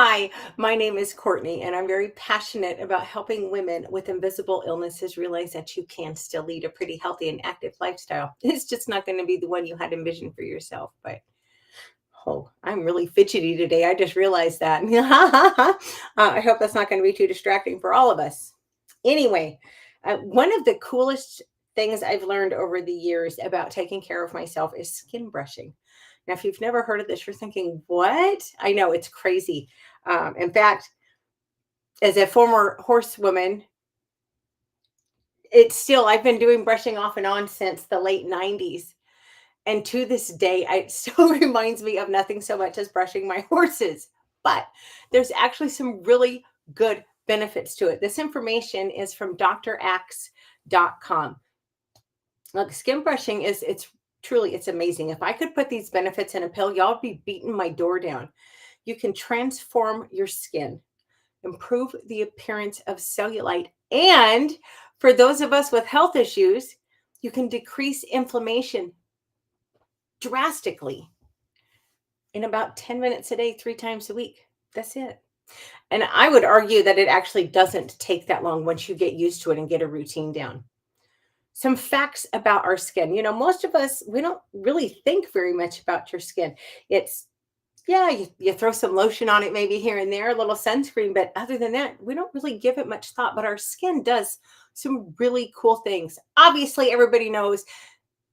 Hi, my name is Courtney, and I'm very passionate about helping women with invisible illnesses realize that you can still lead a pretty healthy and active lifestyle. It's just not going to be the one you had envisioned for yourself. But oh, I'm really fidgety today. I just realized that. I hope that's not going to be too distracting for all of us. Anyway, one of the coolest things I've learned over the years about taking care of myself is skin brushing. Now, if you've never heard of this, you're thinking, what? I know it's crazy. In fact, as a former horsewoman, it's still, I've been doing brushing off and on since the late 90s. And to this day, it still reminds me of nothing so much as brushing my horses. But there's actually some really good benefits to it. This information is from drax.com. Look, skin brushing it's truly it's amazing. If I could put these benefits in a pill, y'all would be beating my door down. You can transform your skin, improve the appearance of cellulite, and for those of us with health issues, you can decrease inflammation drastically in about 10 minutes a day, 3 times a week. That's it. And I would argue that it actually doesn't take that long once you get used to it and get a routine down. Some facts about our skin. Most of us, we don't really think very much about your skin. It's, yeah, you throw some lotion on it maybe here and there, a little sunscreen, but other than that, we don't really give it much thought. But our skin does some really cool things. Obviously, everybody knows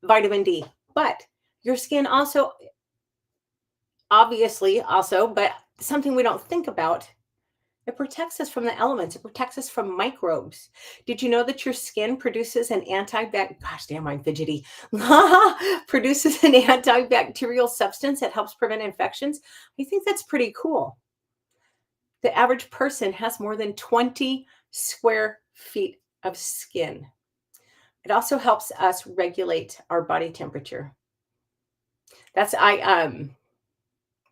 vitamin D, but your skin also, obviously, also, but something we don't think about, it protects us from the elements. It protects us from microbes. Did you know that your skin produces an gosh damn, I'm fidgety, produces an antibacterial substance that helps prevent infections? I think that's pretty cool. The average person has more than 20 square feet of skin. It also helps us regulate our body temperature. That's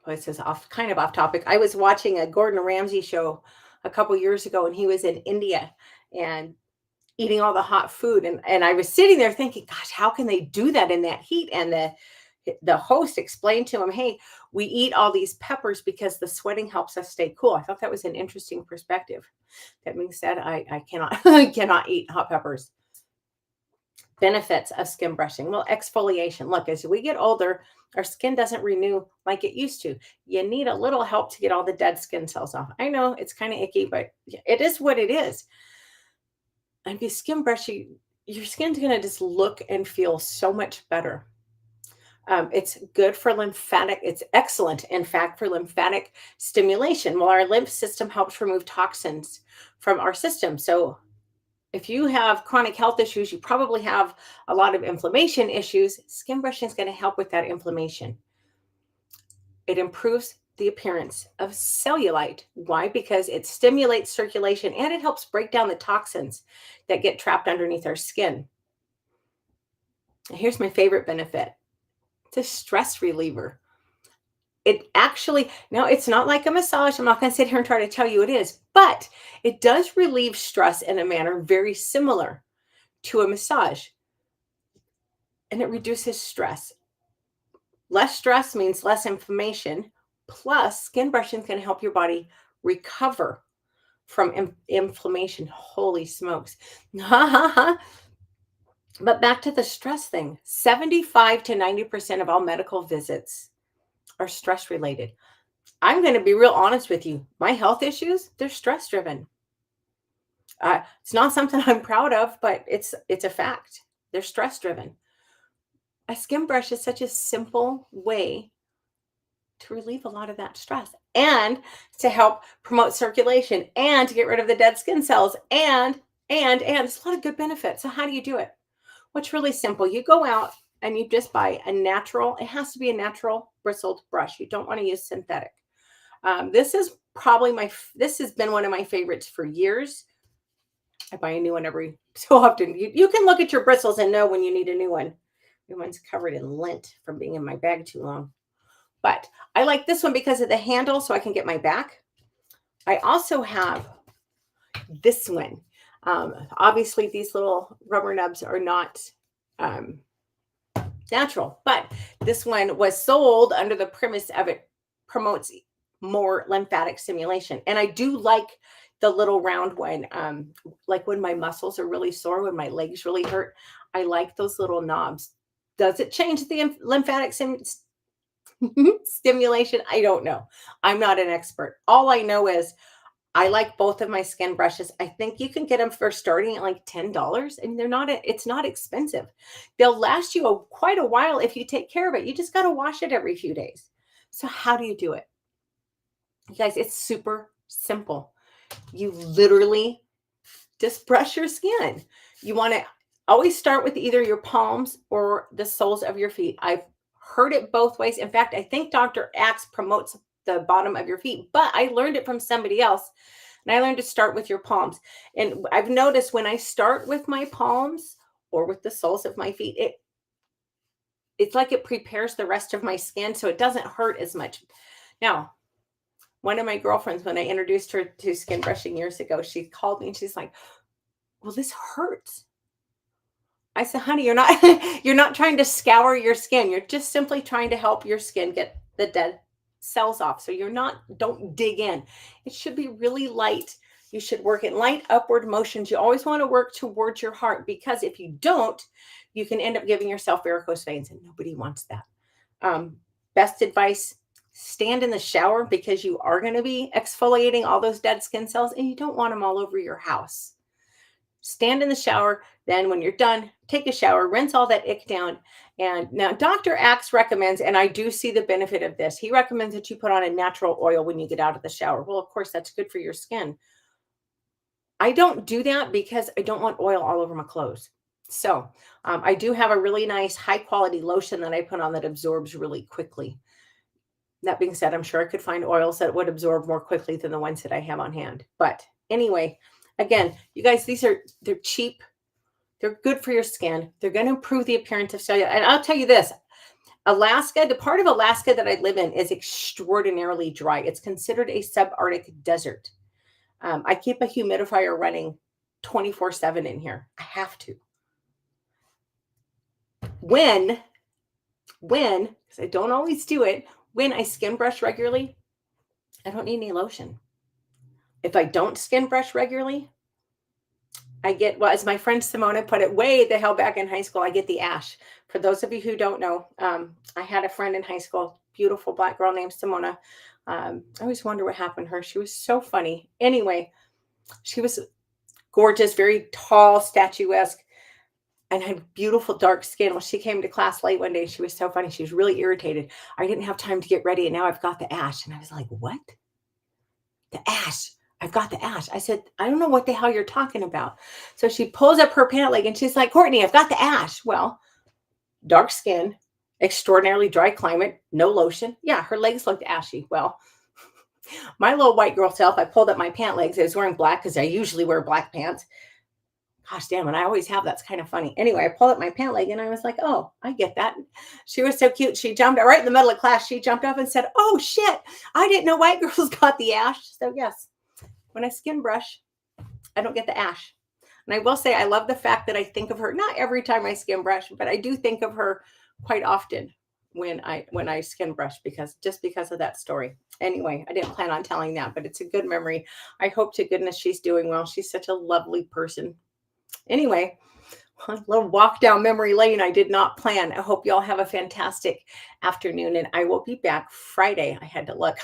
well, this is off topic. I was watching a Gordon Ramsay show a couple years ago, and he was in India and eating all the hot food. And I was sitting there thinking, gosh, how can they do that in that heat? And the host explained to him, hey, we eat all these peppers because the sweating helps us stay cool. I thought that was an interesting perspective. That being said, I cannot I cannot eat hot peppers. Benefits of skin brushing. Well, exfoliation. Look, as we get older, our skin doesn't renew like it used to. You need a little help to get all the dead skin cells off. I know it's kind of icky, but it is what it is. And if you skin brush, your skin's going to just look and feel so much better. It's good for lymphatic. It's excellent, in fact, for lymphatic stimulation. Well, our lymph system helps remove toxins from our system. So if you have chronic health issues, you probably have a lot of inflammation issues. Skin brushing is going to help with that inflammation. It improves the appearance of cellulite. Why? Because it stimulates circulation and it helps break down the toxins that get trapped underneath our skin. Here's my favorite benefit. It's a stress reliever. It actually, now it's not like a massage. I'm not going to sit here and try to tell you it is, but it does relieve stress in a manner very similar to a massage. And it reduces stress. Less stress means less inflammation. Plus, skin brushing can help your body recover from inflammation. Holy smokes. But back to the stress thing, 75 to 90% of all medical visits are stress related. I'm going to be real honest with you. My health issues, they're stress driven. It's not something I'm proud of, but it's a fact. They're stress driven. A skin brush is such a simple way to relieve a lot of that stress and to help promote circulation and to get rid of the dead skin cells and there's a lot of good benefits. So how do you do it? Well, it's really simple. You go out and you just buy a natural, it has to be a natural bristled brush. You don't want to use synthetic. This is probably this has been one of my favorites for years. I buy a new one every so often. You can look at your bristles and know when you need a new one. Mine's covered in lint from being in my bag too long. But I like this one because of the handle so I can get my back. I also have this one. Obviously, these little rubber nubs are not natural, but this one was sold under the premise of it promotes more lymphatic stimulation. And I do like the little round one. Like when my muscles are really sore, when my legs really hurt, I like those little knobs. Does it change the lymphatic stimulation? I don't know. I'm not an expert. All I know is I like both of my skin brushes. I think you can get them for starting at like $10. I mean, it's not expensive. They'll last you quite a while if you take care of it. You just got to wash it every few days. So how do you do it? You guys, it's super simple. You literally just brush your skin. You want to always start with either your palms or the soles of your feet. I've heard it both ways. In fact, I think Dr. Axe promotes the bottom of your feet, but I learned it from somebody else. And I learned to start with your palms. And I've noticed when I start with my palms or with the soles of my feet, it's like it prepares the rest of my skin so it doesn't hurt as much. Now, one of my girlfriends, when I introduced her to skin brushing years ago, she called me and she's like, "Well, this hurts." I said, "Honey, you're not you're not trying to scour your skin. You're just simply trying to help your skin get the dead cells off. So don't dig in. It should be really light. You should work in light upward motions. You always want to work towards your heart, because if you don't, you can end up giving yourself varicose veins, and nobody wants that. Best advice: stand in the shower, because you are going to be exfoliating all those dead skin cells and you don't want them all over your house. Stand in the shower. Then when you're done, take a shower, rinse all that ick down. And now Dr. Axe recommends, and I do see the benefit of this, he recommends that you put on a natural oil when you get out of the shower. Well, of course, that's good for your skin. I don't do that because I don't want oil all over my clothes. So I do have a really nice high quality lotion that I put on that absorbs really quickly. That being said, I'm sure I could find oils that would absorb more quickly than the ones that I have on hand. But anyway, again, you guys, they're cheap. They're good for your skin. They're going to improve the appearance of cellular. And I'll tell you this, Alaska, the part of Alaska that I live in is extraordinarily dry. It's considered a subarctic desert. I keep a humidifier running 24/7 in here. I have to. When, because I don't always do it, when I skin brush regularly, I don't need any lotion. If I don't skin brush regularly, I get, well, as my friend Simona put it way the hell back in high school, I get the ash. For those of you who don't know, I had a friend in high school, beautiful black girl named Simona. I always wonder what happened to her. She was so funny. Anyway, she was gorgeous, very tall, statuesque, and had beautiful dark skin. Well, she came to class late one day. She was so funny. She was really irritated. I didn't have time to get ready, and now I've got the ash. And I was like, what? The ash. I've got the ash. I said, I don't know what the hell you're talking about. So she pulls up her pant leg and she's like, Courtney, I've got the ash. Well, dark skin, extraordinarily dry climate, no lotion. Yeah, her legs looked ashy. Well, my little white girl self, I pulled up my pant legs. I was wearing black because I usually wear black pants. Gosh damn, and I always have. That's kind of funny. Anyway, I pulled up my pant leg and I was like, oh, I get that. She was so cute. She jumped right in the middle of class. She jumped up and said, oh shit, I didn't know white girls got the ash. So yes, when I skin brush, I don't get the ash. And I will say, I love the fact that I think of her, not every time I skin brush, but I do think of her quite often when I skin brush, because of that story. Anyway, I didn't plan on telling that, but it's a good memory. I hope to goodness she's doing well. She's such a lovely person. Anyway, a little walk down memory lane I did not plan. I hope y'all have a fantastic afternoon, and I will be back Friday. I had to look.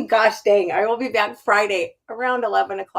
Gosh dang, I will be back Friday around 11 o'clock.